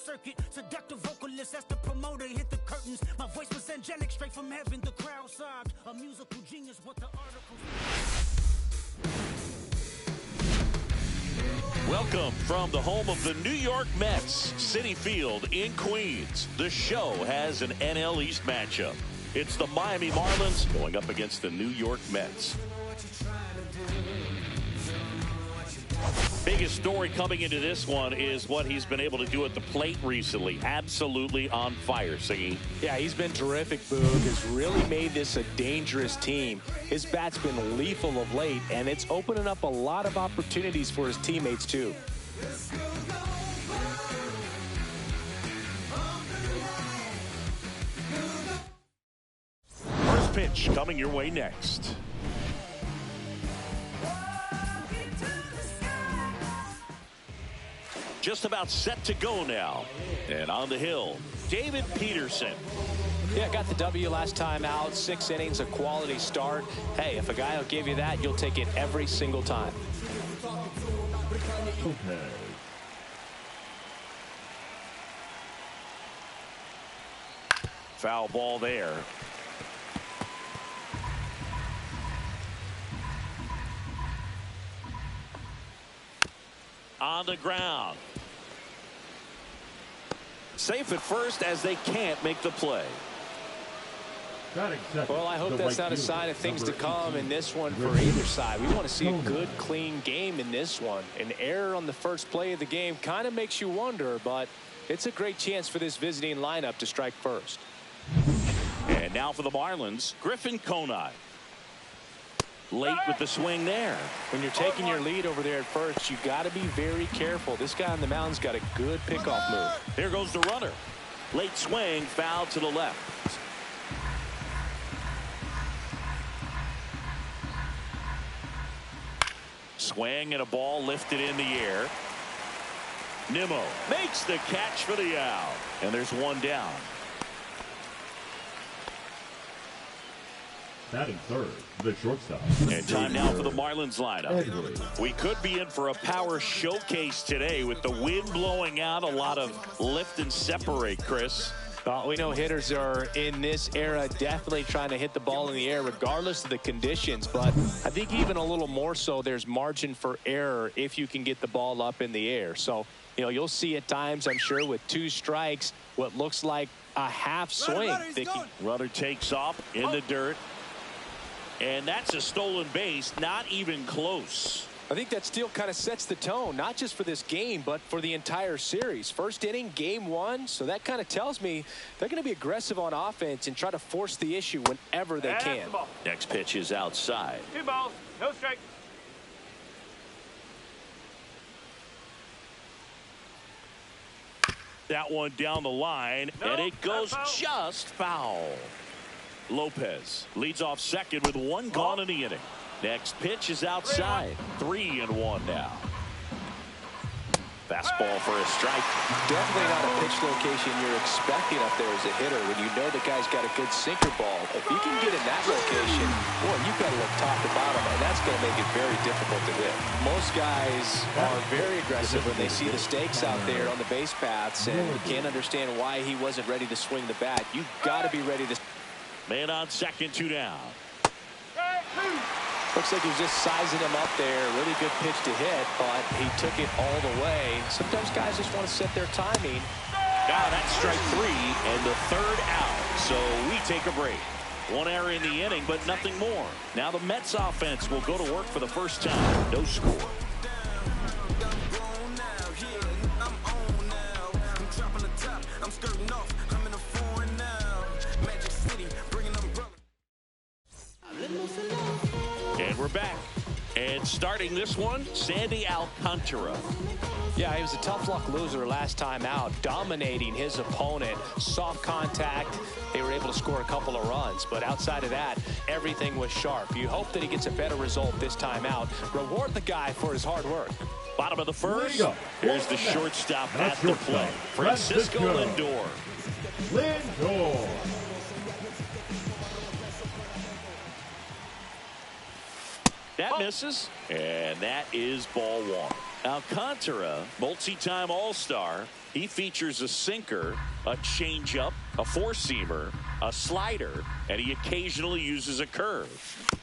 circuit. Seductive vocalist, as the promoter hit the curtains. My voice was angelic, straight from heaven. The crowd sobbed. A musical genius, what the article. Welcome from the home of the New York Mets, Citi Field in Queens. The show has an NL East matchup. It's the Miami Marlins going up against the New York Mets. Biggest story coming into this one is what he's been able to do at the plate recently. Absolutely on fire, Siggy. Yeah, he's been terrific, Boog. Has really made this a dangerous team. His bat's been lethal of late, and it's opening up a lot of opportunities for his teammates, too. First pitch coming your way next. Just about set to go now. And on the hill, David Peterson. Yeah, got the W last time out. 6 innings, a quality start. Hey, if a guy will give you that, you'll take it every single time. Foul ball there. On the ground. Safe at first as they can't make the play. Well, I hope that's not a sign of things to come in this one for either side. We want to see a good, clean game in this one. An error on the first play of the game kind of makes you wonder, but it's a great chance for this visiting lineup to strike first. And now for the Marlins, Griffin Conine. Late with the swing there. When you're taking your lead over there at first, you got to be very careful. This guy on the mound's got a good pickoff move. There goes the runner. Late swing, foul to the left. Swing and a ball lifted in the air. Nimmo makes the catch for the out. And there's one down. Batting third, the shortstop. And time now for the Marlins lineup. We could be in for a power showcase today with the wind blowing out. A lot of lift and separate, Chris. We know hitters are in this era definitely trying to hit the ball in the air regardless of the conditions, but I think even a little more so there's margin for error if you can get the ball up in the air. So, you know, you'll see at times, I'm sure, with 2 strikes, what looks like a half swing. Runner takes off in the dirt. And that's a stolen base, not even close. I think that steal kind of sets the tone, not just for this game, but for the entire series. First inning, game 1, so that kind of tells me they're going to be aggressive on offense and try to force the issue whenever they can. Next pitch is outside. 2 balls, no strike. That one down the line, and it goes just foul. Lopez leads off second with 1 gone in the inning. Next pitch is outside. 3-1 now. Fastball for a strike. Definitely not a pitch location you're expecting up there as a hitter when you know the guy's got a good sinker ball. If he can get in that location, boy, you've got to look top to bottom, and that's going to make it very difficult to hit. Most guys are very aggressive when they see the stakes out there on the base paths, and you can't understand why he wasn't ready to swing the bat. You've got to be ready to. Man on second, 2 down. Looks like he was just sizing him up there. Really good pitch to hit, but he took it all the way. Sometimes guys just want to set their timing. Now that's strike 3 and the 3rd out. So we take a break. 1 error in the inning, but nothing more. Now the Mets offense will go to work for the first time. No score. And we're back. And starting this one, Sandy Alcantara. Yeah, he was a tough luck loser last time out, dominating his opponent. Soft contact. They were able to score a couple of runs, but outside of that, everything was sharp. You hope that he gets a better result this time out. Reward the guy for his hard work. Bottom of the first. Here's the shortstop at the plate. Francisco Lindor. That misses, and that is ball 1. Alcantara, multi-time All-Star, He features a sinker, a changeup, a four-seamer, a slider, and he occasionally uses a curve.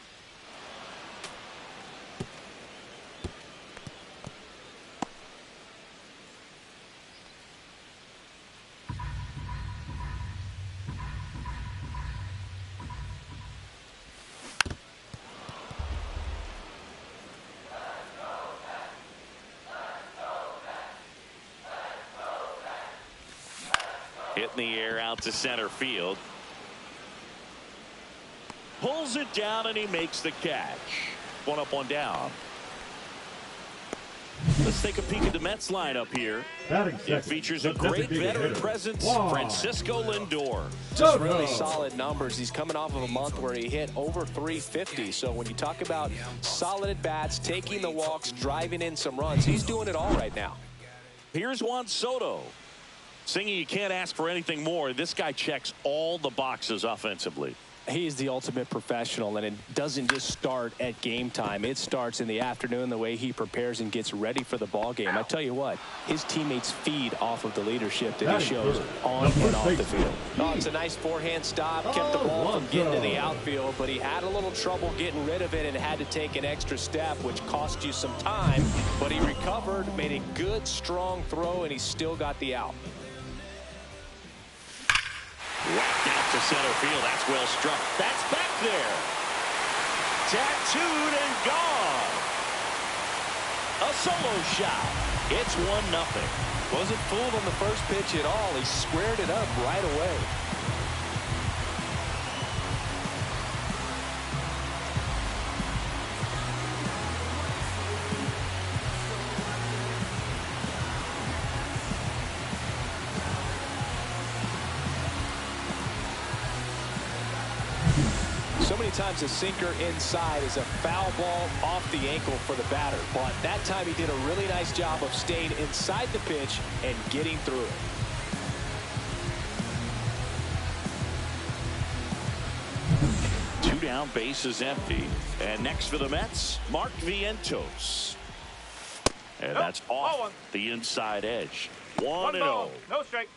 Hit in the air out to center field. Pulls it down and he makes the catch. One up, one down. Let's take a peek at the Mets lineup here. It features a great veteran presence, Francisco Lindor. Just really solid numbers. He's coming off of a month where he hit over 350. So when you talk about solid at-bats, taking the walks, driving in some runs, he's doing it all right now. Here's Juan Soto. Singing, you can't ask for anything more. This guy checks all the boxes offensively. He is the ultimate professional, and it doesn't just start at game time. It starts in the afternoon, the way he prepares and gets ready for the ball game. I tell you what, his teammates feed off of the leadership that he shows on and off the field. Oh, it's a nice forehand stop, kept the ball from getting to the outfield, but he had a little trouble getting rid of it and had to take an extra step, which cost you some time. But he recovered, made a good, strong throw, and he still got the out. Whacked out to center field. That's well struck. That's back there. Tattooed and gone. A solo shot. It's 1-0. Wasn't fooled on the first pitch at all. He squared it up right away. So many times a sinker inside is a foul ball off the ankle for the batter. But that time he did a really nice job of staying inside the pitch and getting through it. Two down, bases empty. And next for the Mets, Mark Vientos. And that's off the inside edge. 1-0. No strike.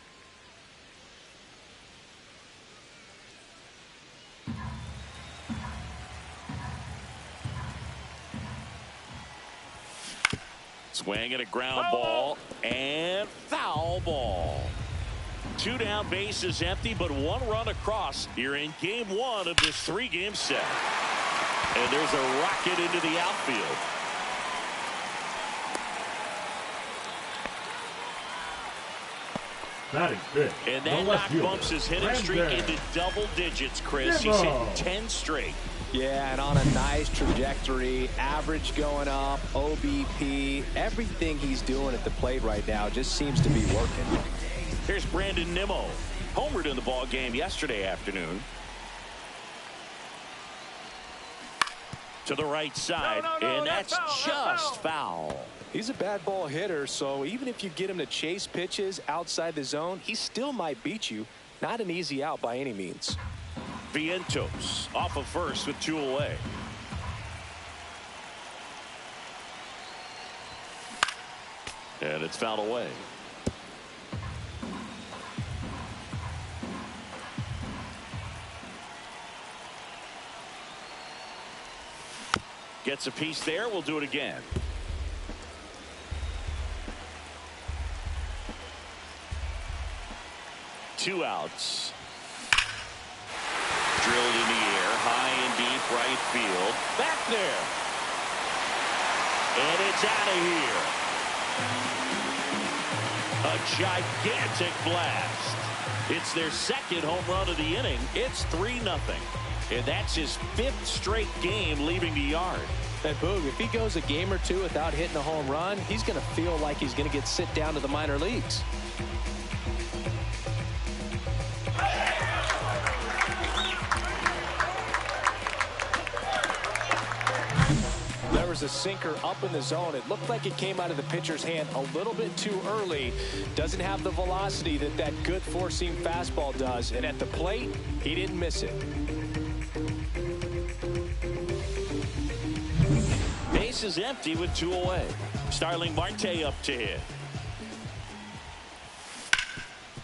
Swing and a ground ball and foul ball. Two down, bases empty, but one run across here in game one of this three-game set. And there's a rocket into the outfield. And that knock bumps his hitting streak into double digits, Chris. He's hit 10 straight. Yeah, and on a nice trajectory, average going up, OBP, everything he's doing at the plate right now just seems to be working. Here's Brandon Nimmo, homered in the ball game yesterday afternoon. To the right side, and that's just foul. He's a bad ball hitter, so even if you get him to chase pitches outside the zone, he still might beat you. Not an easy out by any means. Vientos off of first with two away. And it's fouled away. Gets a piece there. We'll do it again. Two outs. Drilled in the air, high and deep right field. Back there. And it's out of here. A gigantic blast. It's their second home run of the inning. It's 3-0. And that's his fifth straight game leaving the yard. And Boog, if he goes a game or two without hitting a home run, he's going to feel like he's going to get sit down to the minor leagues. There was a sinker up in the zone. It looked like it came out of the pitcher's hand a little bit too early. Doesn't have the velocity that that good four-seam fastball does. And at the plate, he didn't miss it. Base is empty with two away. Starling Marte up to hit.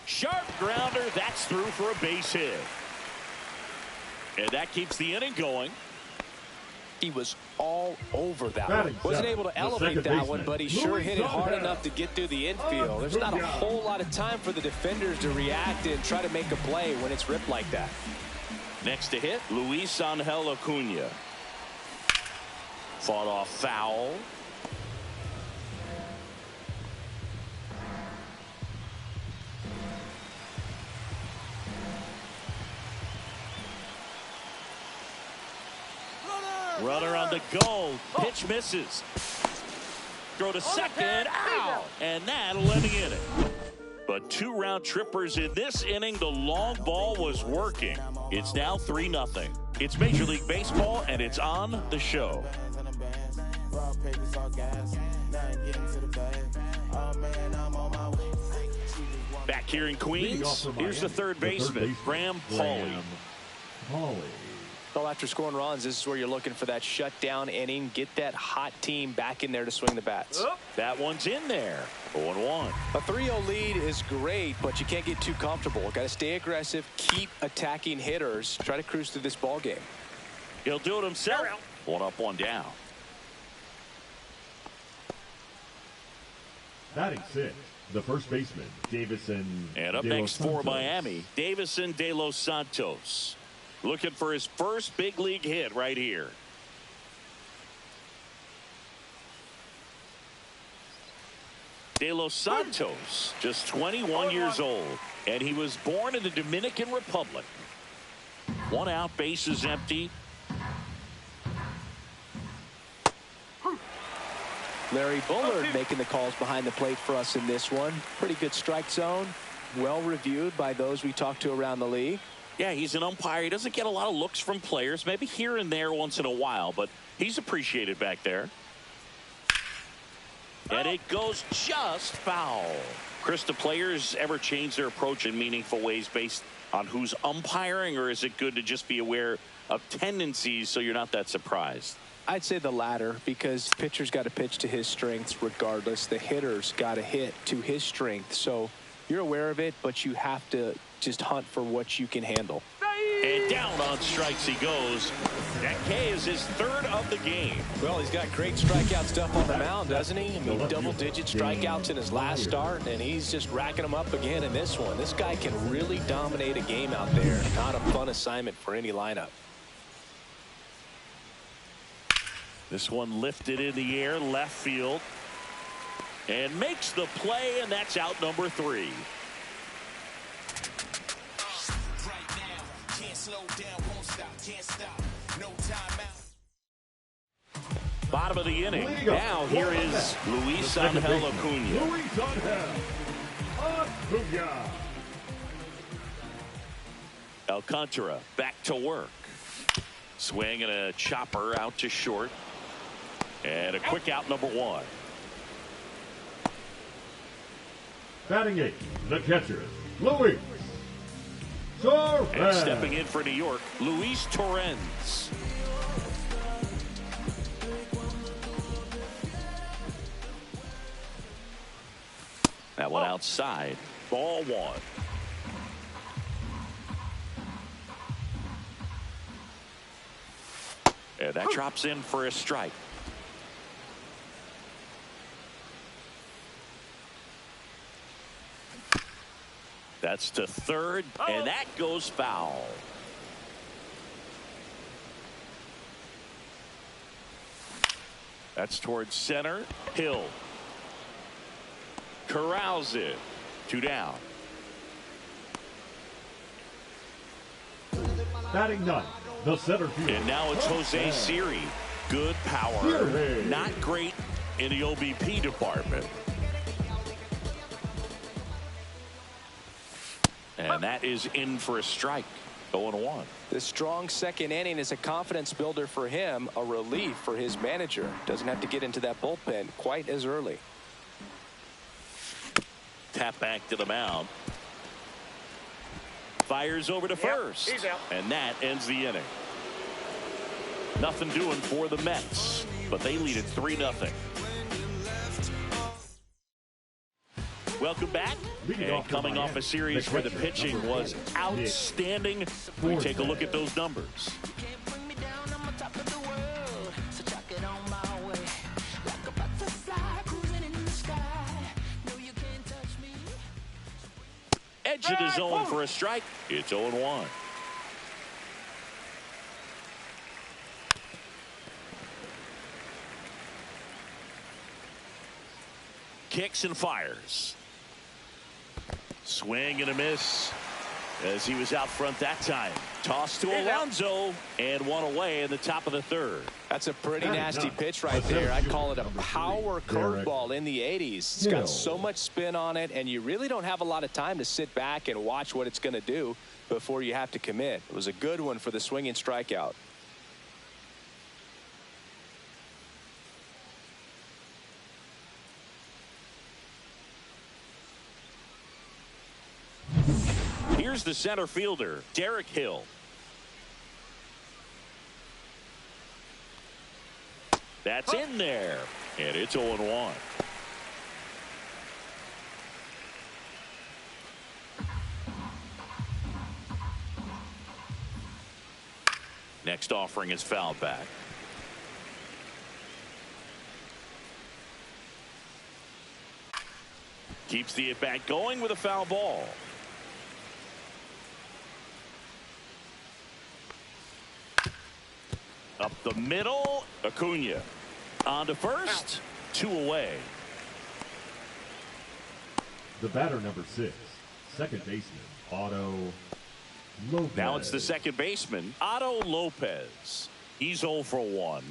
Sharp grounder. That's through for a base hit. And that keeps the inning going. He was all over that one. Wasn't able to elevate that one, but he sure hit it hard enough to get through the infield. There's not a whole lot of time for the defenders to react and try to make a play when it's ripped like that. Next to hit, Luis Angel Acuna. Fought off foul. Runner on the go. Pitch misses. Throw to second. Out. And that'll end the inning. But 2 round trippers in this inning. The long ball was working. It's now 3-0. It's Major League Baseball, and it's on the show. Back here in Queens, here's the third baseman, Graham Pauley. Well, after scoring runs, this is where you're looking for that shutdown inning. Get that hot team back in there to swing the bats. That one's in there. 0-1. A 3-0 lead is great, but you can't get too comfortable. Got to stay aggressive, keep attacking hitters, try to cruise through this ball game. He'll do it himself. 1 up, 1 down. Batting 6, the first baseman, Davison. And up next for Miami, Davison de los Santos. Looking for his first big league hit right here. De los Santos, just 21 years old, and he was born in the Dominican Republic. 1 out, bases empty. Larry Bullard making the calls behind the plate for us in this one. Pretty good strike zone. Well reviewed by those we talked to around the league. Yeah, he's an umpire. He doesn't get a lot of looks from players, maybe here and there once in a while, but he's appreciated back there. And it goes just foul. Chris, do players ever change their approach in meaningful ways based on who's umpiring, or is it good to just be aware of tendencies so you're not that surprised? I'd say the latter, because the pitcher's got to pitch to his strengths regardless. The hitter's got to hit to his strength. So you're aware of it, but you have to just hunt for what you can handle. And down on strikes he goes. That K is his 3rd of the game. Well, he's got great strikeout stuff on the mound, doesn't he? I mean, double-digit strikeouts in his last start, and he's just racking them up again in this one. This guy can really dominate a game out there. Not a fun assignment for any lineup. This one lifted in the air, left field, and makes the play, and that's out number 3. Bottom of the inning. Now here is Luis Angel Acuna. Alcantara back to work. Swing and a chopper out to short. And a quick out, number 1. Batting 8, the catcher, Luis Torrens. And stepping in for New York, Luis Torrens. That one outside. Ball 1. And that drops in for a strike. That's to 3rd, and that goes foul. That's towards center. Hill corrals it. 2 down. Batting 9, the center field. And now it's Jose Siri. Good power. Not great in the OBP department. And that is in for a strike. 0-1. The strong second inning is a confidence builder for him, a relief for his manager. Doesn't have to get into that bullpen quite as early. Tap back to the mound. Fires over to first. He's out. And that ends the inning. Nothing doing for the Mets, but they lead it 3-0. Welcome back. And coming off a series where the pitching was outstanding, we take a look at those numbers. Edge of the zone for a strike. It's 0-1. Kicks and fires. Swing and a miss as he was out front that time. Toss to Alonso and one away in the top of the third. That's a pretty nasty pitch right there. I call it a power curveball in the 80s. It's got so much spin on it, and you really don't have a lot of time to sit back and watch what it's going to do before you have to commit. It was a good one for the swinging strikeout. Here's the center fielder, Derek Hill. That's in there, and it's 0-1. Next offering is fouled back. Keeps the at-bat going with a foul ball. Up the middle, Acuna. On to first, 2 away. The batter, number 6, second baseman, Otto Lopez. Now it's the second baseman, Otto Lopez. He's 0 for 1.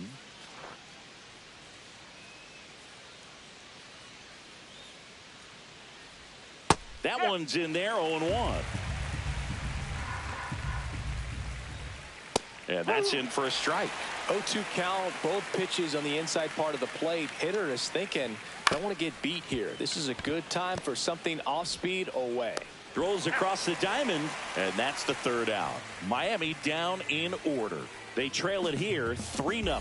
That one's in there, 0-1. And that's in for a strike. 0-2 count, both pitches on the inside part of the plate. Hitter is thinking, I don't want to get beat here. This is a good time for something off speed away. Throws across the diamond, and that's the third out. Miami down in order. They trail it here 3-0.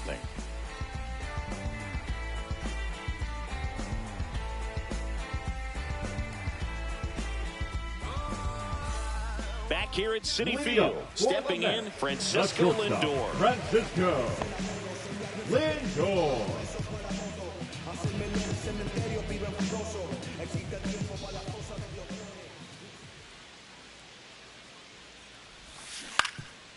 Back here at Citi Field, stepping in, Francisco Lindor. Francisco Lindor.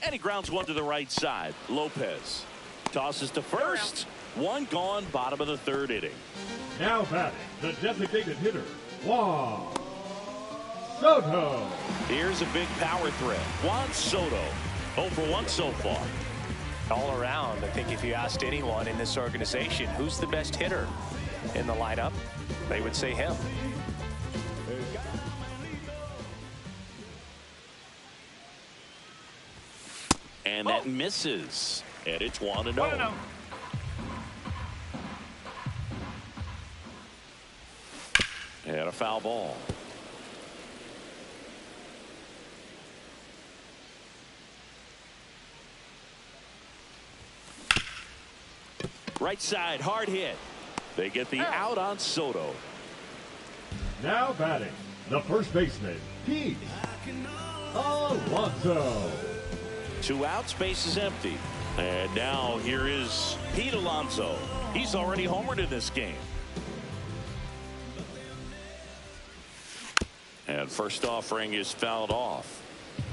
And he grounds one to the right side. Lopez tosses to first. One gone, bottom of the third inning. Now batting, the designated hitter, Juan Soto. Here's a big power threat. Juan Soto, 0 for 1 so far. All around, I think if you asked anyone in this organization who's the best hitter in the lineup, they would say him. And that misses. And it's 1-0. And a foul ball. Right side, hard hit. They get the out on Soto. Now batting, the first baseman, Pete Alonso. 2 outs, base is empty. And now here is Pete Alonso. He's already homered in this game. And first offering is fouled off.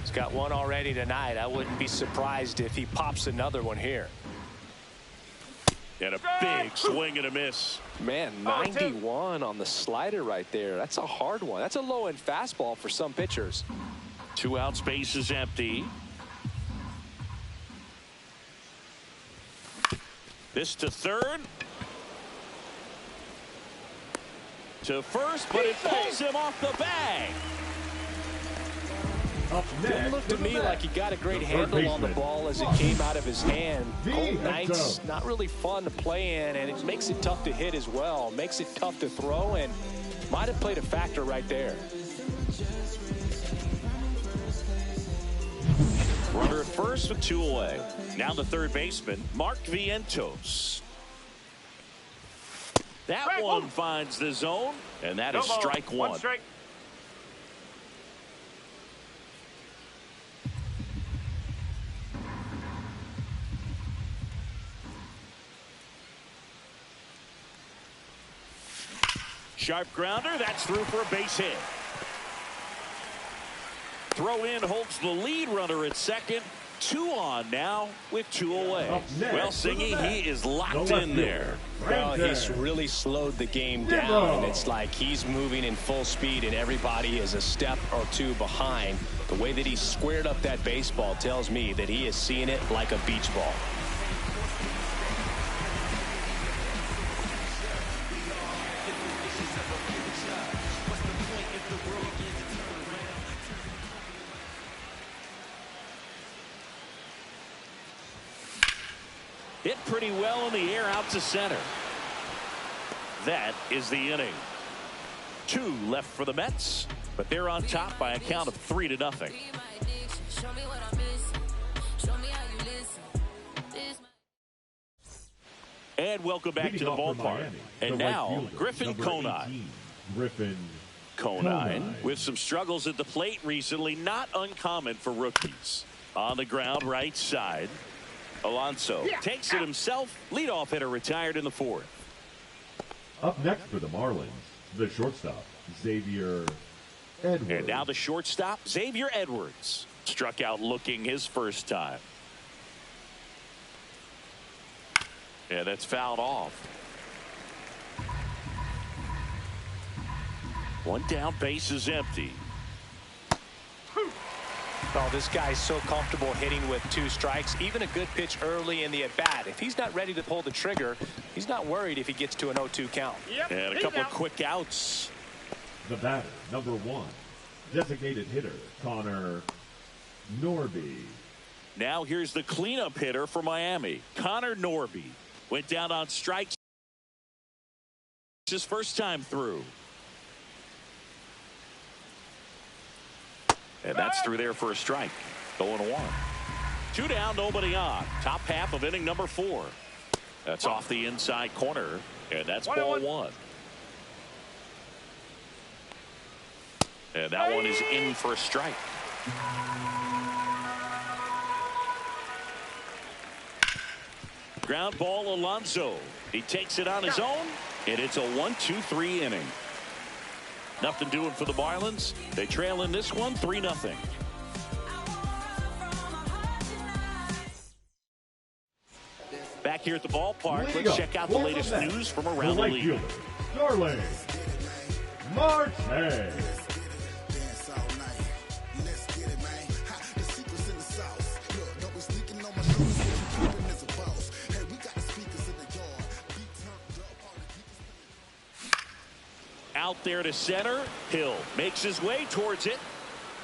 He's got one already tonight. I wouldn't be surprised if he pops another one here. And a big swing and a miss. Man, 91 on the slider right there. That's a hard one. That's a low-end fastball for some pitchers. 2 outs, base is empty. This to third. To first, but it pulls him off the bag. Didn't look to me like he got a great handle on the ball as it came out of his hand. Cold nights, not really fun to play in, and it makes it tough to hit as well. Makes it tough to throw, and might have played a factor right there. Runner at first with 2 away. Now the third baseman, Mark Vientos. That one finds the zone, and that is strike one. One strike. Sharp grounder. That's through for a base hit. Throw in holds the lead runner at second. 2 on now with 2 away. Well, Singy, he is locked in there. Well, he's really slowed the game down. It's like he's moving in full speed and everybody is a step or 2 behind. The way that he squared up that baseball tells me that he is seeing it like a beach ball. Hit pretty well in the air out to center. That is the inning. 2 left for the Mets, but they're on top by a count of 3-0. And welcome back to the ballpark. And now, Griffin Conine. Conine with some struggles at the plate recently, not uncommon for rookies. On the ground, right side. Alonso takes it himself. Leadoff hitter retired in the 4th. Up next for the Marlins, the shortstop, Xavier Edwards. And now the shortstop, Xavier Edwards. Struck out looking his first time. Yeah, that's fouled off. 1 down, base is empty. Oh, this guy's so comfortable hitting with 2 strikes. Even a good pitch early in the at-bat. If he's not ready to pull the trigger, he's not worried if he gets to an 0-2 count. And a couple of quick outs. The batter, number 1, designated hitter, Connor Norby. Now here's the cleanup hitter for Miami, Connor Norby. Went down on strikes his first time through. And that's through there for a strike. 0-1. 2 down, nobody on. Top half of inning number 4. That's off the inside corner, and that's ball 1. And that one is in for a strike. Ground ball, Alonso. He takes it on his own, and it's a 1-2-3 inning. Nothing doing for the Marlins. They trail in this one 3-0. Back here at the ballpark, let's check out the latest news from around the league. Starling Marte. Out there to center. Hill makes his way towards it.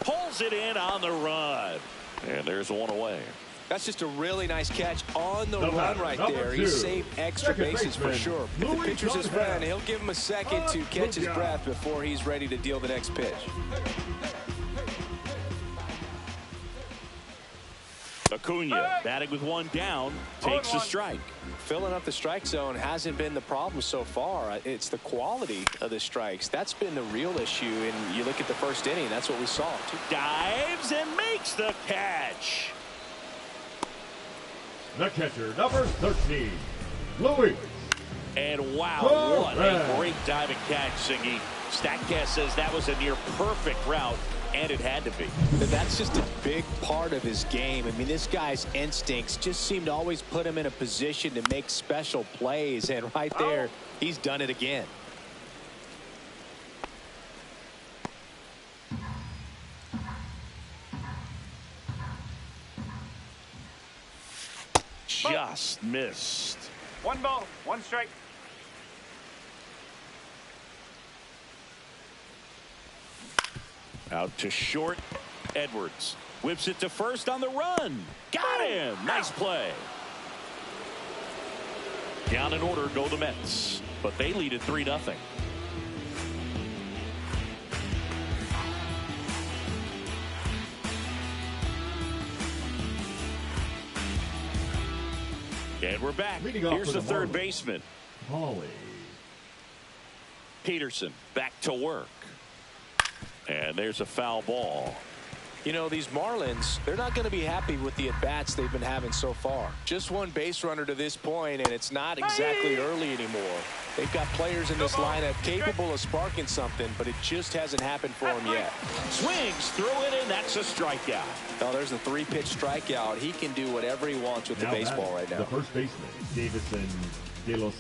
Pulls it in on the run. And there's 1 away. That's just a really nice catch on the run right there. He saved extra bases for sure. If the pitcher's his friend, he'll give him a second to catch his breath before he's ready to deal the next pitch. Acuna batting with 1 down, takes a strike. Filling up the strike zone hasn't been the problem so far. It's the quality of the strikes. That's been the real issue. And you look at the first inning, that's what we saw. Dives and makes the catch. The catcher, number 13, Louis. And wow, what a great diving catch, Singy. Statcast says that was a near perfect route, and it had to be. That's just a big part of his game. I mean, this guy's instincts just seem to always put him in a position to make special plays, and right there, he's done it again. Just missed. 1 ball, 1 strike. Out to short. Edwards whips it to first on the run. Got him. Nice play. Down in order go the Mets, but they lead at 3-0. And we're back. Here's the third baseman. Holly Peterson back to work. And there's a foul ball. You know, these Marlins, they're not going to be happy with the at-bats they've been having so far. Just one base runner to this point, and it's not exactly early anymore. They've got players in this lineup capable of sparking something, but it just hasn't happened for them yet. Swings through it, and that's a strikeout. Now, there's a 3-pitch strikeout. He can do whatever he wants with the baseball right now. The first baseman,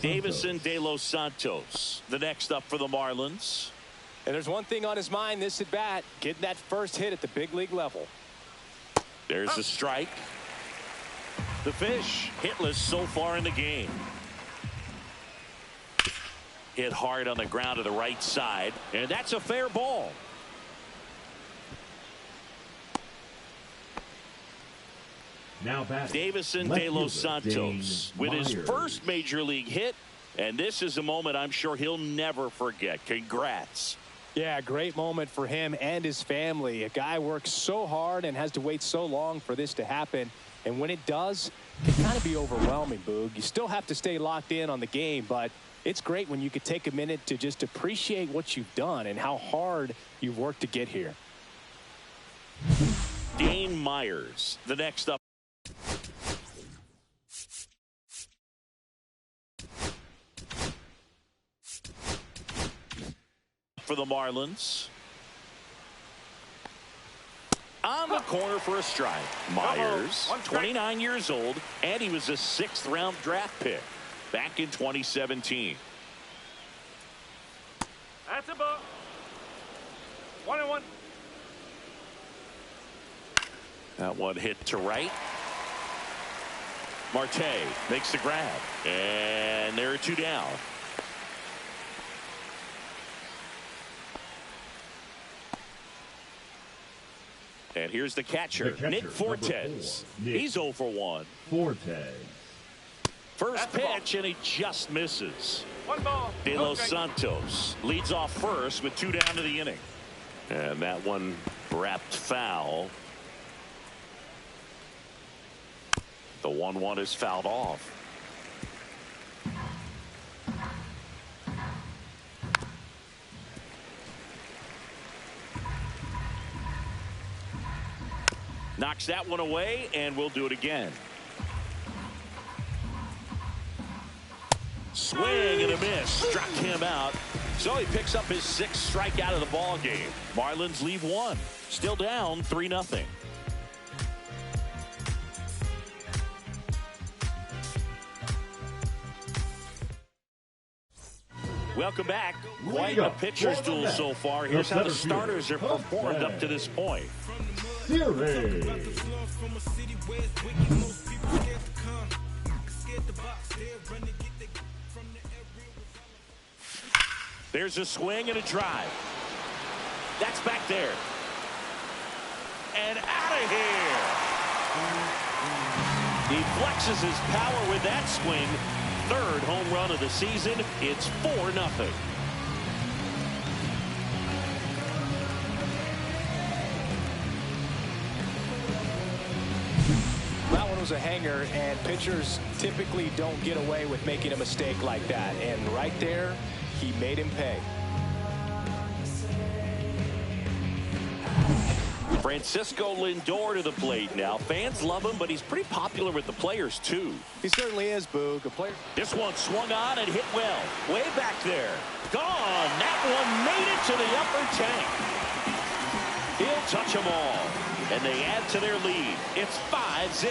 Davison De Los Santos, the next up for the Marlins. And there's one thing on his mind this at bat, getting that first hit at the big league level. There's a strike. The fish hitless so far in the game. Hit hard on the ground to the right side, and that's a fair ball. Now batting, Davison De Los Santos with his first major league hit, and this is a moment I'm sure he'll never forget. Congrats. Yeah, great moment for him and his family. A guy works so hard and has to wait so long for this to happen. And when it does, it can kind of be overwhelming, Boog. You still have to stay locked in on the game, but it's great when you could take a minute to just appreciate what you've done and how hard you've worked to get here. Dane Myers, the next up. For the Marlins. On the corner for a strike. Myers, 29 years old, and he was a 6th-round draft pick back in 2017. That's a ball. 1-1. That one hit to right. Marte makes the grab, and there are 2 down. And here's the catcher, Nick Fortes. He's 0 for 1. Fortes. First pitch, and he just misses. 1 ball. De Los Santos leads off first with 2 down to the inning. And that one wrapped foul. The 1-1 is fouled off. Knocks that one away, and we'll do it again. Swing and a miss. Struck him out. So he picks up his 6th strikeout of the ball game. Marlins leave 1. Still down 3-0. Welcome back. Quite a pitcher's duel so far. Here's how the starters have performed up to this point. There's a swing and a drive. That's back there. And out of here. He flexes his power with that swing. 3rd home run of the season. It's 4-0. That one was a hanger, and pitchers typically don't get away with making a mistake like that. And right there, he made him pay. Francisco Lindor to the plate now. Fans love him, but he's pretty popular with the players, too. He certainly is, Boog. A player. This one swung on and hit well. Way back there. Gone. That one made it to the upper tank. He'll touch them all. And they add to their lead. It's 5-0.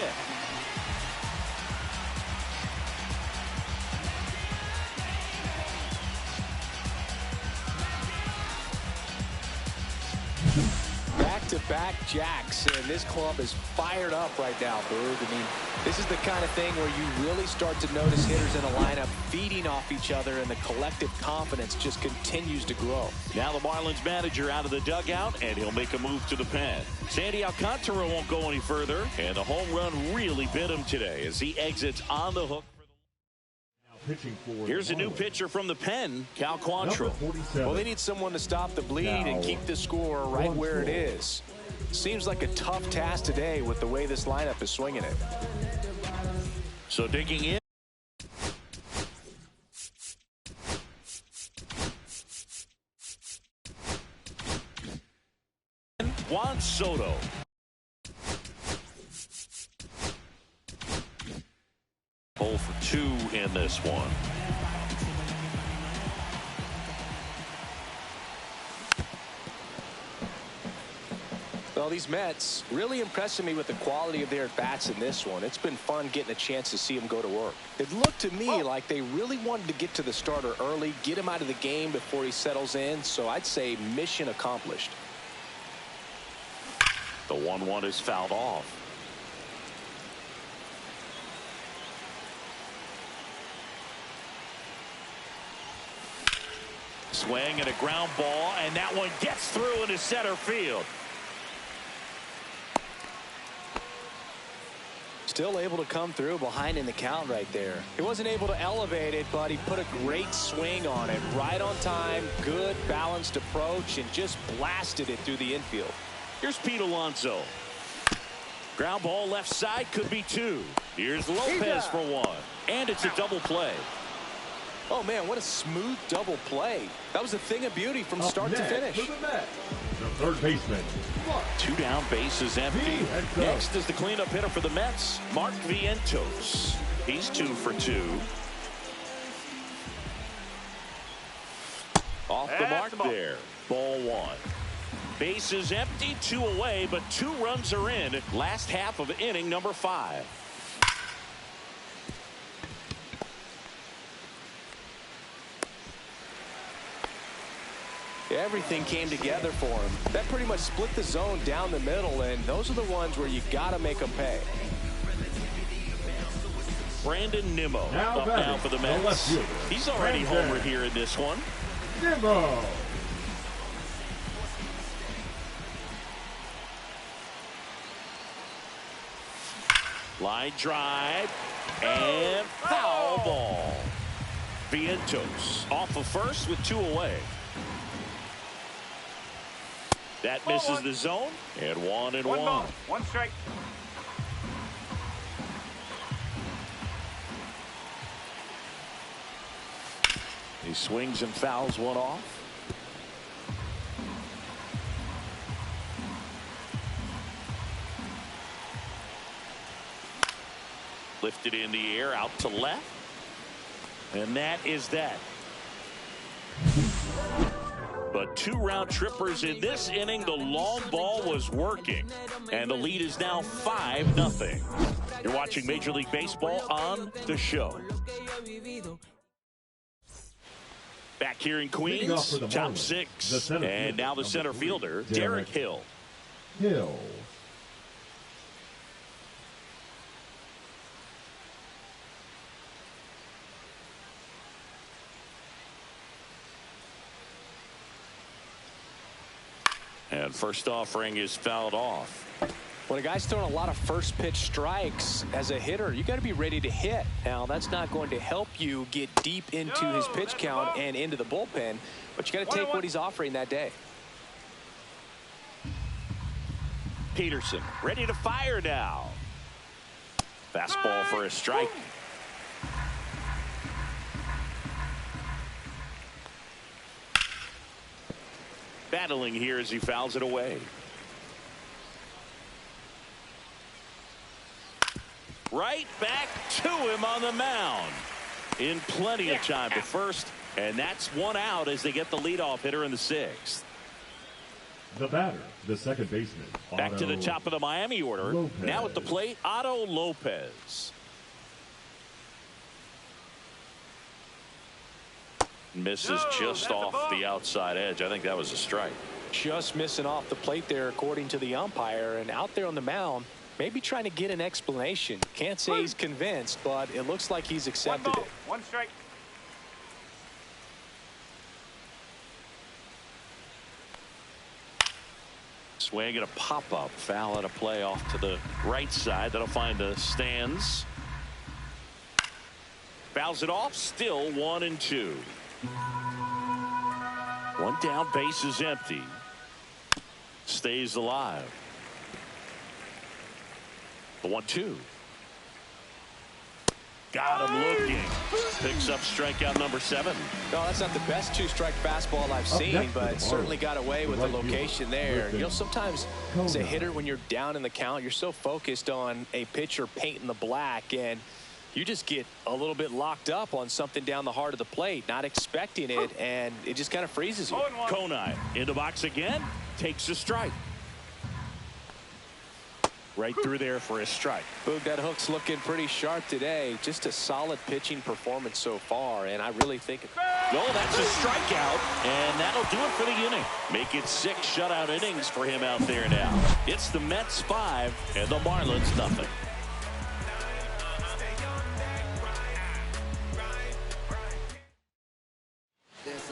Back-to-back jacks, and this club is fired up right now, Boog. I mean, this is the kind of thing where you really start to notice hitters in a lineup feeding off each other, and the collective confidence just continues to grow. Now the Marlins manager out of the dugout, and he'll make a move to the pen. Sandy Alcantara won't go any further, and the home run really bit him today as he exits on the hook. Here's a new pitcher from the pen, Cal Quantrill. Well, they need someone to stop the bleed and keep the score right where it is. Seems like a tough task today with the way this lineup is swinging it. So digging in. Soto. Hole for 2 in this one. Well, these Mets really impressing me with the quality of their at-bats in this one. It's been fun getting a chance to see them go to work. It looked to me like they really wanted to get to the starter early, get him out of the game before he settles in. So I'd say mission accomplished. The 1-1 is fouled off. Swing and a ground ball, and that one gets through into center field. Still able to come through behind in the count right there. He wasn't able to elevate it, but he put a great swing on it. Right on time, good balanced approach, and just blasted it through the infield. Here's Pete Alonso. Ground ball left side, could be 2. Here's Lopez for 1. And it's a double play. Oh, man, what a smooth double play. That was a thing of beauty from start to finish. The third baseman. 2 down, bases empty. Next is the cleanup hitter for the Mets, Mark Vientos. He's 2 for 2. Off the mark there. Ball 1. Bases empty, 2 away, but 2 runs are in. Last half of inning number 5. Everything came together for him. That pretty much split the zone down the middle, and those are the ones where you got to make them pay. Brandon Nimmo up now for the Mets. He's already homer here in this one. Nimmo. Line drive and foul ball. Vientos off of first with 2 away. That misses the zone, and 1-1. One ball, 1 strike. He swings and fouls one off. Lifted in the air out to left. And that is that. But 2 round trippers in this inning. The long ball was working. And the lead is now 5-0. You're watching Major League Baseball on The Show. Back here in Queens, top 6. And now the center fielder, Derek Hill. And first offering is fouled off. When a guy's throwing a lot of first pitch strikes as a hitter, you got to be ready to hit. Now, that's not going to help you get deep into his pitch count and into the bullpen, but you got to take what he's offering that day. Peterson ready to fire now. Fastball for a strike. Battling here as he fouls it away. Right back to him on the mound. In plenty of time to first, and that's 1 out as they get the leadoff hitter in the 6th. The batter, the second baseman. Back to the top of the Miami order. Lopez. Now at the plate, Otto Lopez. Misses just off the outside edge. I think that was a strike. Just missing off the plate there, according to the umpire. And out there on the mound, maybe trying to get an explanation. Can't say he's convinced, but it looks like he's accepted it. 1 strike. Swing and a pop-up. Foul at a play off to the right side. That'll find the stands. Fouls it off. Still 1-2. 1 down, base is empty. Stays alive. The 1-2. Got him looking. Picks up strikeout number 7. No, that's not the best two-strike fastball I've seen, but certainly got away with the location there. You know, sometimes as a hitter, when you're down in the count, you're so focused on a pitcher painting the black, and you just get a little bit locked up on something down the heart of the plate, not expecting it, and it just kind of freezes you. Konai in the box again, takes a strike. Right through there for a strike. Boog, that hook's looking pretty sharp today. Just a solid pitching performance so far, and I really think no, that's a strikeout, and that'll do it for the inning. Make it 6 shutout innings for him out there now. It's the Mets 5 and the Marlins nothing.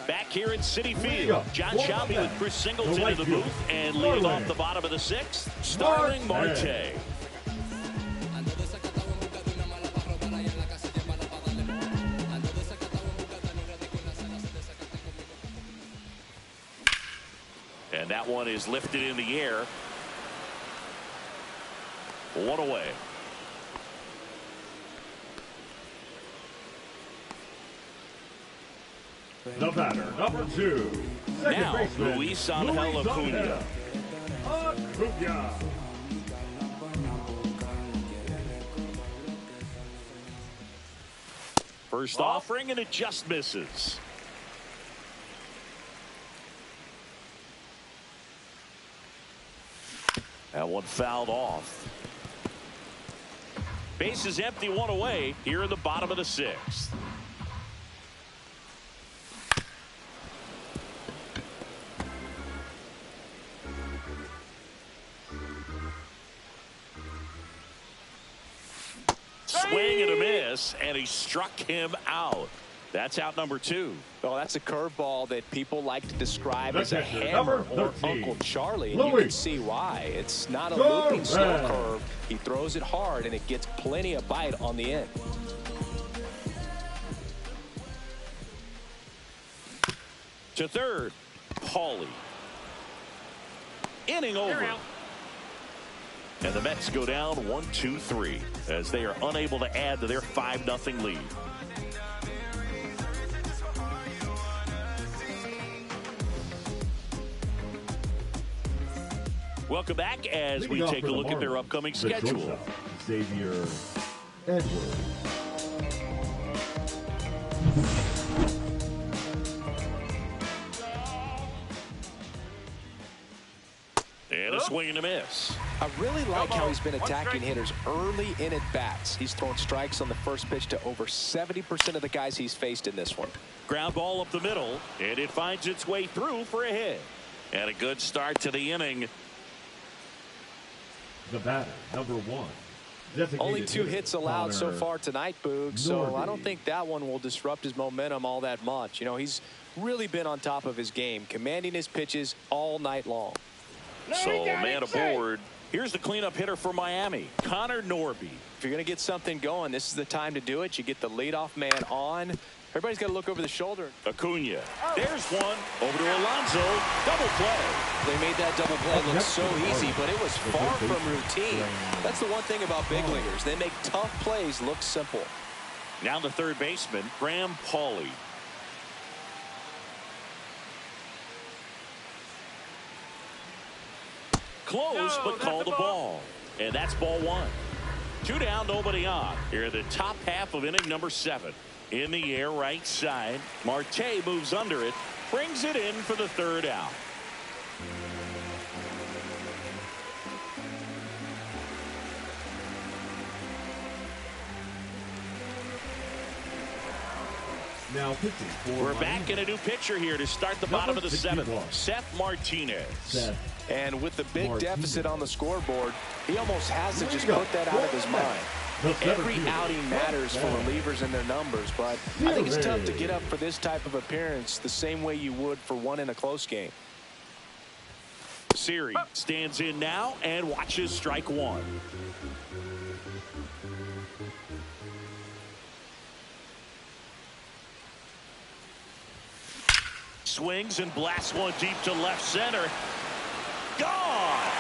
Back here at Citi Field, John Shelby with Chris Singleton in the booth, and leading off the bottom of the 6th, Starling Marte. And that one is lifted in the air. 1 away. The batter, number 2. Now, Luis Angel Acuna. First offering, and it just misses. That one fouled off. Base is empty, 1 away here in the bottom of the 6th. Swing and a miss, and he struck him out. That's out number 2. Oh, that's a curveball that people like to describe as a hammer or Uncle Charlie, and you can see why. It's not a looping slow curve. He throws it hard, and it gets plenty of bite on the end. To third, Paulie. Inning over. And the Mets go down 1-2-3 as they are unable to add to their 5-0 lead. Welcome back as we take a look at their upcoming schedule. Xavier Edwards. And a swing and a miss. I really like how he's been attacking hitters early in at bats. He's thrown strikes on the first pitch to over 70% of the guys he's faced in this one. Ground ball up the middle, and it finds its way through for a hit. And a good start to the inning. The batter, number 1. Only 2 hits allowed so far tonight, Boog, so I don't think that one will disrupt his momentum all that much. You know, he's really been on top of his game, commanding his pitches all night long. So, man aboard. Here's the cleanup hitter for Miami, Connor Norby. If you're going to get something going, this is the time to do it. You get the leadoff man on. Everybody's got to look over the shoulder. Acuna. There's one. Over to Alonso. Double play. They made that double play look so easy, but it was far from routine. That's the one thing about big leaguers. They make tough plays look simple. Now the third baseman, Graham Paulie. Close, but called the ball. And that's ball 1. 2 down, nobody on. Here in the top half of inning number 7. In the air, right side. Marte moves under it, brings it in for the third out. Now pitching for We're back in a new pitcher here to start the bottom of the 7th. Seth Martinez. And with the big deficit on the scoreboard, he almost has to just put that out of his mind. Every outing matters for relievers and their numbers, but I think it's tough to get up for this type of appearance the same way you would for one in a close game. Siri stands in now and watches strike 1. Swings and blasts one deep to left center. Gone!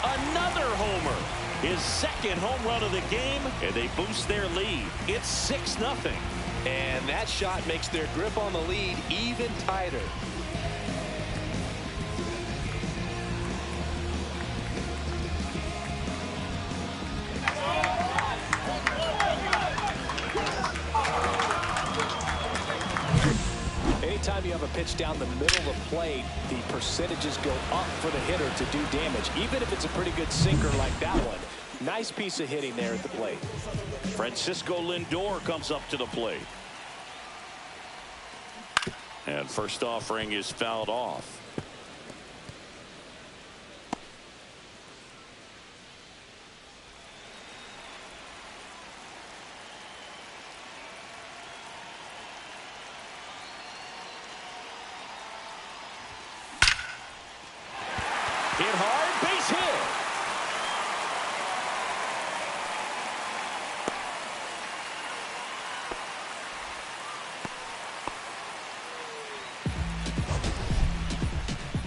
Another homer. his second home run of the game, and they boost their lead. It's 6-0. And that shot makes their grip on the lead even tighter. Anytime you have a pitch down the middle of the plate, the percentages go up for the hitter to do damage, even if it's a pretty good sinker like that one. Nice piece of hitting there at the plate. Francisco Lindor comes up to the plate. And first offering is fouled off. Hit hard, base hit.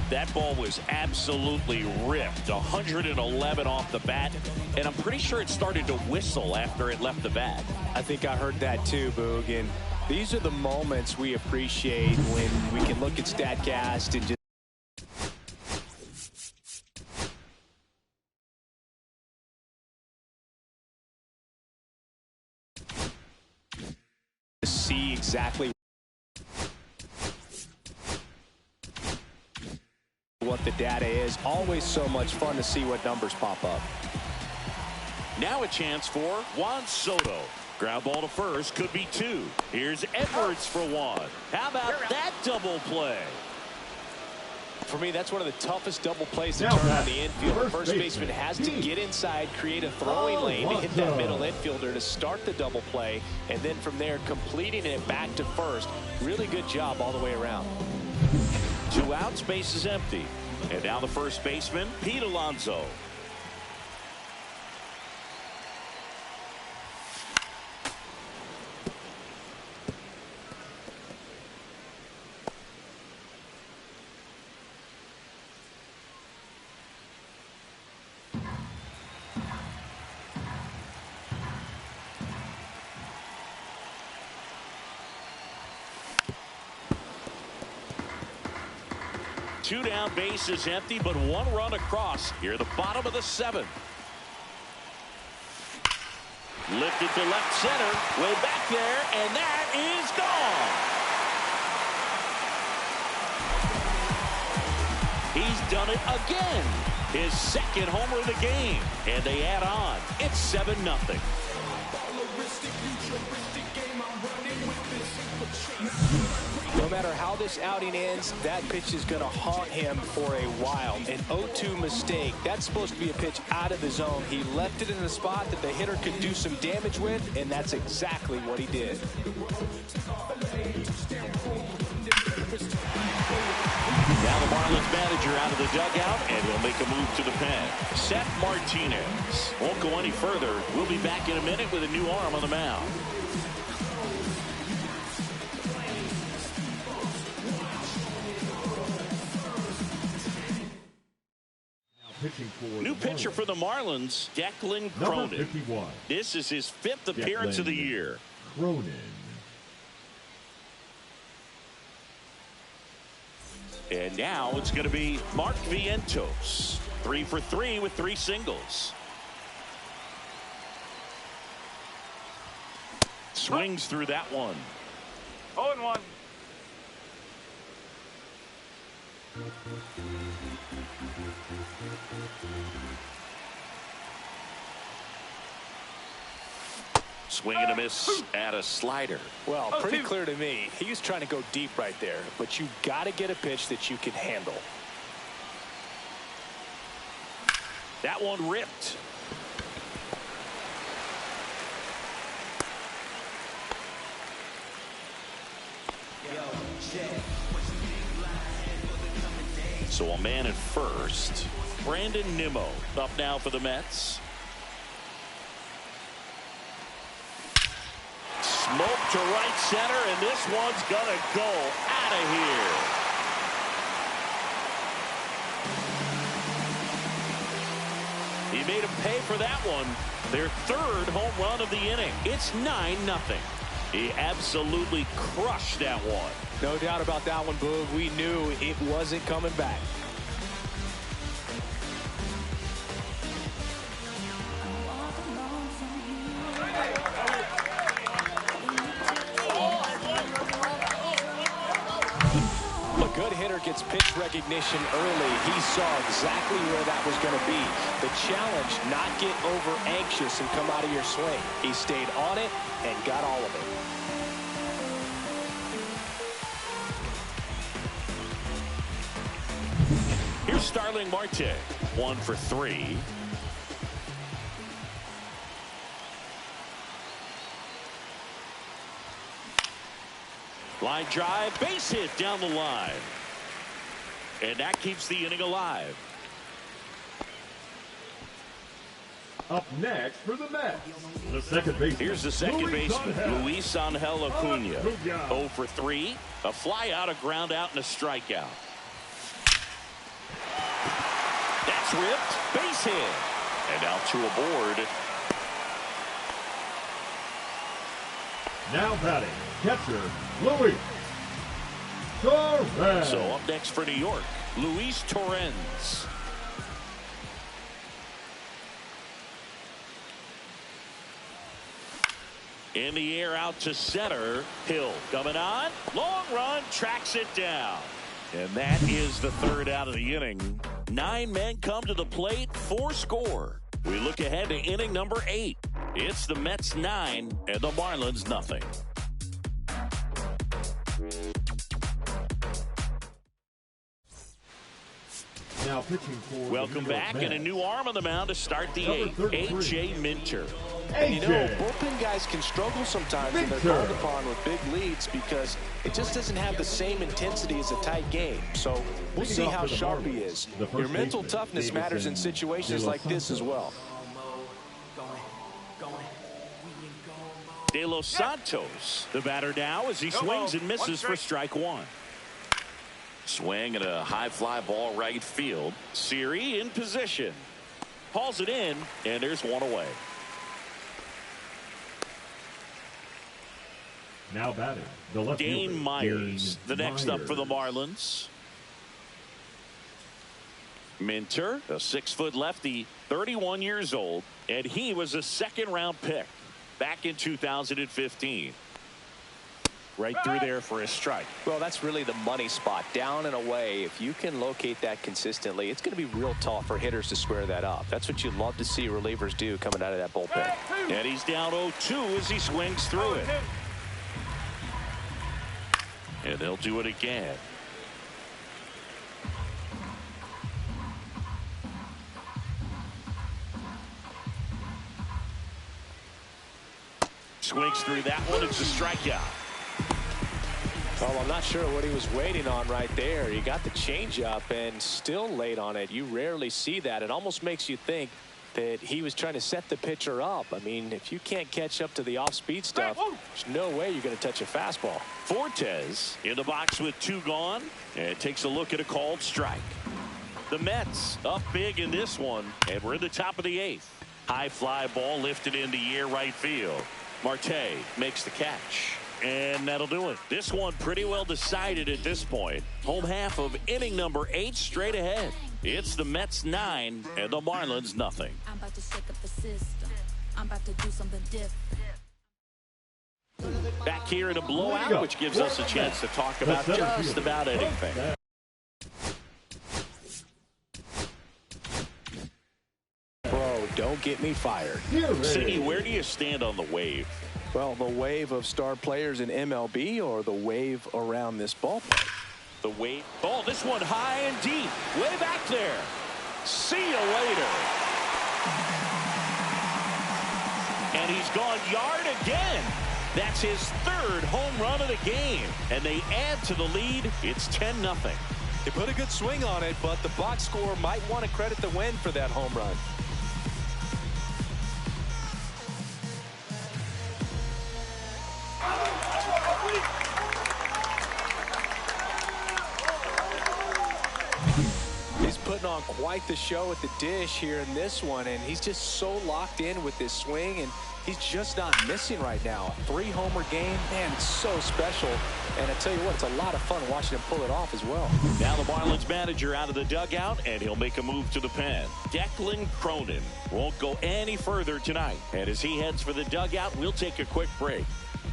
That ball was absolutely ripped. 111 off the bat, and I'm pretty sure it started to whistle after it left the bat. I think I heard that too, Boog. And these are the moments we appreciate when we can look at StatCast and just see exactly what the data is. Always so much fun to see what numbers pop up. Now a chance for Juan Soto. Ground ball to first, could be 2. Here's Edwards for 1. How about that double play? For me, that's one of the toughest double plays to turn on the infield. The first baseman has to get inside, create a throwing lane to hit that middle infielder to start the double play, and then from there completing it back to first. Really good job all the way around. 2 outs, base is empty. And now the first baseman, Pete Alonso. Two down, base is empty, but 1 run across here at the bottom of the 7th. Lifted to left center, way back there, and that is gone. He's done it again. His second homer of the game, and they add on. It's 7-0. No matter how this outing ends, that pitch is going to haunt him for a while. An 0-2 mistake. That's supposed to be a pitch out of the zone. He left it in a spot that the hitter could do some damage with, and that's exactly what he did. Now the Marlins manager out of the dugout, and he'll make a move to the pen. Seth Martinez won't go any further. We'll be back in a minute with a new arm on the mound. New pitcher for the Marlins, Declan Cronin. 51. This is his 5th appearance of the year. Cronin. And now it's going to be Mark Vientos. 3 for 3 with 3 singles. Swings through that one. 0-1. Swing and a miss at a slider. Well, pretty clear to me. He was trying to go deep right there, but you got to get a pitch that you can handle. That one ripped. So a man at first. Brandon Nimmo up now for the Mets. Smoke to right center, and this one's gonna go out of here. He made him pay for that one. Their third home run of the inning. It's 9-0. He absolutely crushed that one. No doubt about that one, Boog. We knew it wasn't coming back. A good hitter gets pitch recognition early. He saw exactly where that was going to be. The challenge, not get over anxious and come out of your swing. He stayed on it and got all of it. Here's Starling Marte, 1 for 3. Line drive, base hit down the line. And that keeps the inning alive. Up next for the Mets, the second baseman. Here's the second baseman, Luis Angel Acuna. 0 for 3. A fly out, a ground out, and a strikeout. That's ripped. Base hit. And out to a board. Now batting, catcher, Luis Torrens. So up next for New York, Luis Torrens. In the air out to center. Hill coming on. Long run, tracks it down. And that is the third out of the inning. 9 men come to the plate, 4 score. We look ahead to inning number 8. It's the Mets 9 and the Marlins nothing. Now pitching for Welcome back, and a new arm on the mound to start the 8th. A.J. Minter. And you know, bullpen guys can struggle sometimes when they're called upon with big leads because it just doesn't have the same intensity as a tight game. So we'll see how sharp he is. Your mental toughness matters in situations like this as well. De Los Santos, the batter now as he swings and misses for strike 1. Swing and a high fly ball right field. Siri in position. Hauls it in, and there's one away. Now batting, the left Dane fielder, Myers, the next up for the Myers. Marlins. Minter, a 6-foot lefty, 31 years old, and he was a second-round pick back in 2015. Right through there for a strike. Well, that's really the money spot, down and away. If you can locate that consistently, it's going to be real tough for hitters to square that up. That's what you love to see relievers do coming out of that bullpen. And he's down 0-2 as he swings through it. And they'll do it again. Swings through that one. It's a strikeout. Well, I'm not sure what he was waiting on right there. He got the changeup and still late on it. You rarely see that. It almost makes you think that he was trying to set the pitcher up. I mean, if you can't catch up to the off-speed stuff, there's no way you're going to touch a fastball. Fortes in the box with 2 gone, and takes a look at a called strike. The Mets up big in this one, and we're in the top of the 8th. High fly ball lifted in the air right field. Marte makes the catch. And that'll do it. This one pretty well decided at this point. Home half of inning number 8 straight ahead. It's the Mets 9 and the Marlins nothing. I'm about to shake up the system. I'm about to do something different. Back here in a blowout, which gives us a chance to talk about just about anything. Bro, don't get me fired. Citi, where do you stand on the wave? Well, the wave of star players in MLB or the wave around this ballpark? The wave. Oh, this one high and deep. Way back there. See you later. And he's gone yard again. That's his 3rd home run of the game. And they add to the lead. It's 10-0. They put a good swing on it, but the box score might want to credit the win for that home run. putting on quite the show at the dish here in this one, and he's just so locked in with this swing, and he's just not missing right now. A 3-homer game, man, it's so special. And I tell you what, it's a lot of fun watching him pull it off as well. Now the Marlins manager out of the dugout, and he'll make a move to the pen. Declan Cronin won't go any further tonight. And as he heads for the dugout, we'll take a quick break.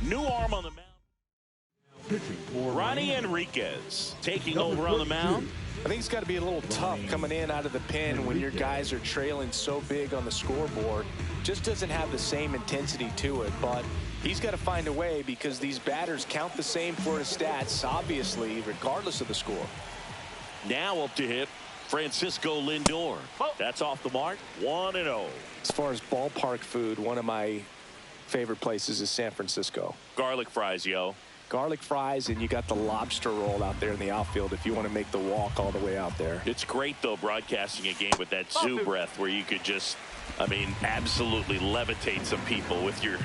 New arm on the mound. Ronnie Enriquez taking over on the mound. I think it's got to be a little tough coming in out of the pen when your guys are trailing so big on the scoreboard. Just doesn't have the same intensity to it, but he's got to find a way because these batters count the same for his stats, obviously, regardless of the score. Now up to hit, Francisco Lindor. That's off the mark, 1-0. As far as ballpark food, one of my favorite places is San Francisco. Garlic fries, yo. Garlic fries, and you got the lobster roll out there in the outfield if you want to make the walk all the way out there. It's great, though, broadcasting a game with that zoo breath where you could just, I mean, absolutely levitate some people with your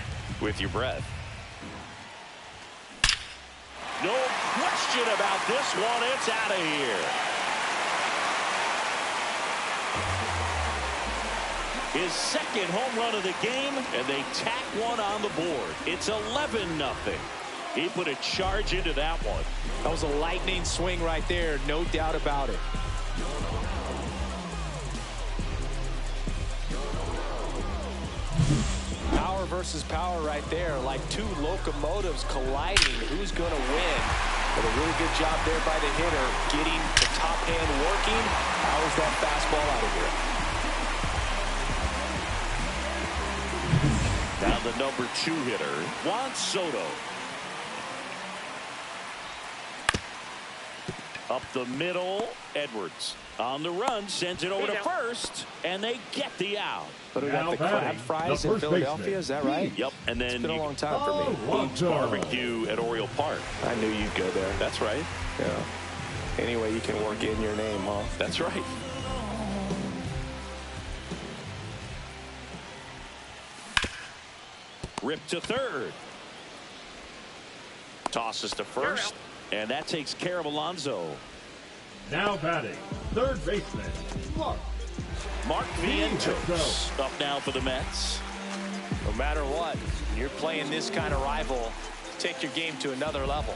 breath. No question about this one. It's out of here. His second home run of the game, and they tack one on the board. It's 11-0. He put a charge into that one. That was a lightning swing right there, no doubt about it. Power versus power right there, like two locomotives colliding. Who's going to win? But a really good job there by the hitter, getting the top hand working. Powers that fastball out of here. Now the number 2 hitter, Juan Soto. Up the middle, Edwards on the run, sends it over to first, and they get the out. But we got the crab fries in Philadelphia, is that right? Yep, and then it's been a long time for me. Boots Barbecue at Oriole Park. I knew you'd go there. That's right. Yeah. Anyway, you can work in your name, huh? That's right. Rip to third. Tosses to first. And that takes care of Alonso. Now batting, third baseman, Mark Vientos up now for the Mets. No matter what, you're playing this kind of rival, take your game to another level.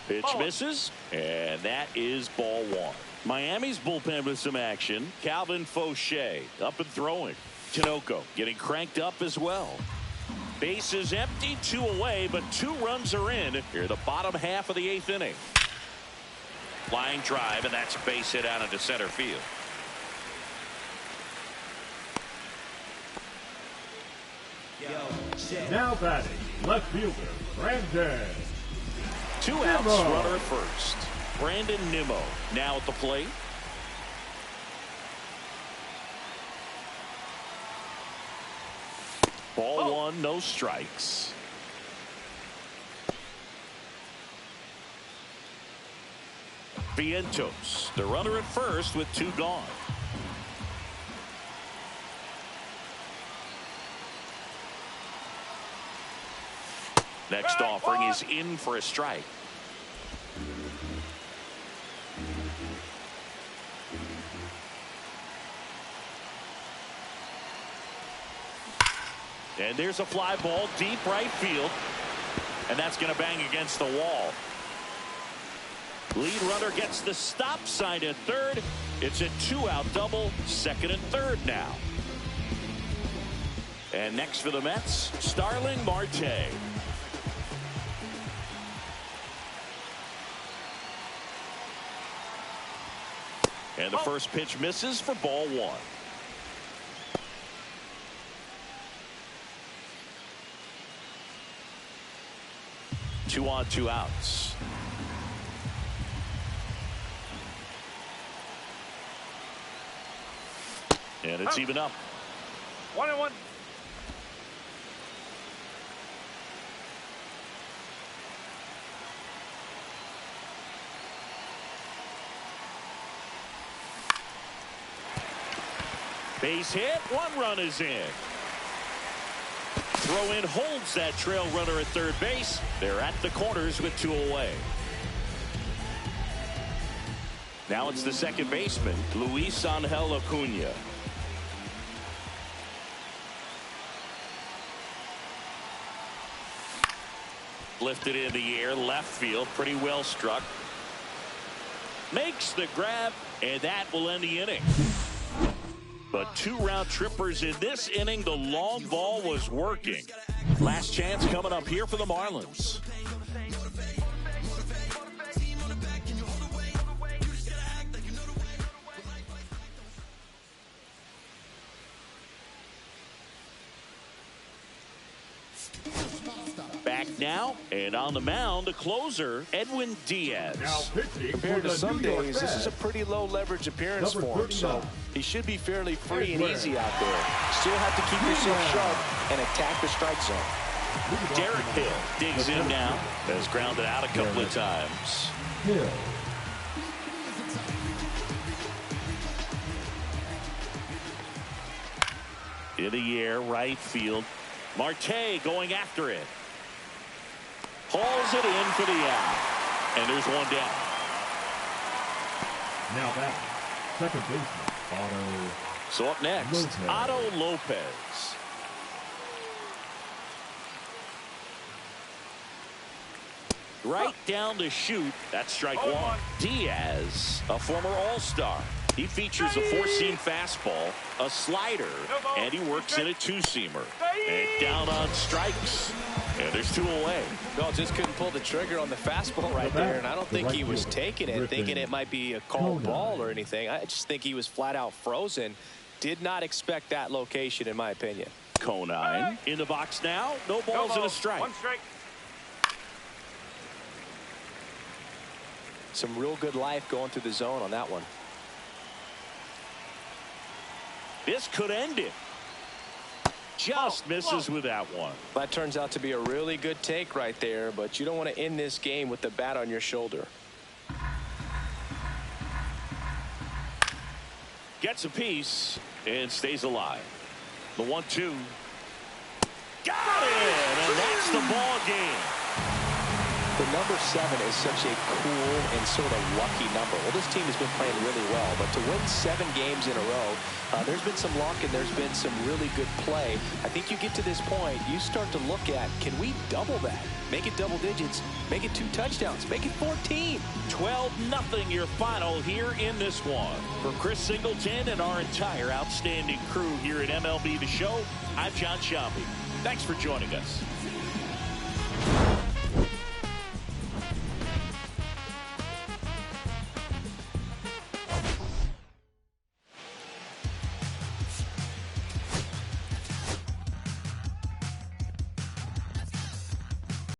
Pitch misses, and that is ball 1. Miami's bullpen with some action. Calvin Fauché up and throwing. Tinoco getting cranked up as well. Bases empty, 2 away, but 2 runs are in here the bottom half of the 8th inning. Line drive, and that's a base hit out into center field. Now batting, left fielder, Brandon 2 outs, runner at first. Brandon Nimmo now at the plate. Ball 1, no strikes. Vientos, the runner at first with 2 gone. Next offering is in for a strike. And there's a fly ball deep right field. And that's going to bang against the wall. Lead runner gets the stop sign at third. It's a 2-out double, second and third now. And next for the Mets, Starling Marte. And the first pitch misses for ball 1. 2 on, 2 outs. And it's even up. 1-1. Base hit, 1 run is in. Throw in holds that trail runner at third base. They're at the corners with 2 away. Now it's the second baseman, Luis Angel Acuna. Lifted in the air, left field, pretty well struck. Makes the grab, and that will end the inning. But 2 round trippers in this inning. The long ball was working. Last chance coming up here for the Marlins. Back now, and on the mound, the closer, Edwin Diaz. Compared to some days, this is a pretty low leverage appearance for him, so he should be fairly free and easy out there. Still have to keep yourself sharp and attack the strike zone. Derek Hill digs in now, has grounded out a couple of times. In the air, right field. Marte going after it. Hauls it in for the out. And there's one down. Now back, second baseman, Otto. So up next, Otto Lopez. Right down to shoot. That's strike one. Diaz, a former All-Star. He features a 4-seam fastball, a slider, and he works in a 2-seamer. And down on strikes. And there's 2 away. Well, just couldn't pull the trigger on the fastball right there, and I don't think he was taking it, thinking it might be a called ball or anything. I just think he was flat out frozen. Did not expect that location, in my opinion. Conine in the box now. No balls and a strike. 1 strike. Some real good life going through the zone on that one. This could end it. Just misses with that one. That turns out to be a really good take right there, but you don't want to end this game with the bat on your shoulder. Gets a piece and stays alive. The 1-2. Got it! And that's the ball game. The number 7 is such a cool and sort of lucky number. Well, this team has been playing really well, but to win 7 games in a row, there's been some luck and there's been some really good play. I think you get to this point, you start to look at, can we double that? Make it double digits, make it 2 touchdowns, make it 14. 12-0 your final here in this one. For Chris Singleton and our entire outstanding crew here at MLB The Show, I'm John Sciambi. Thanks for joining us.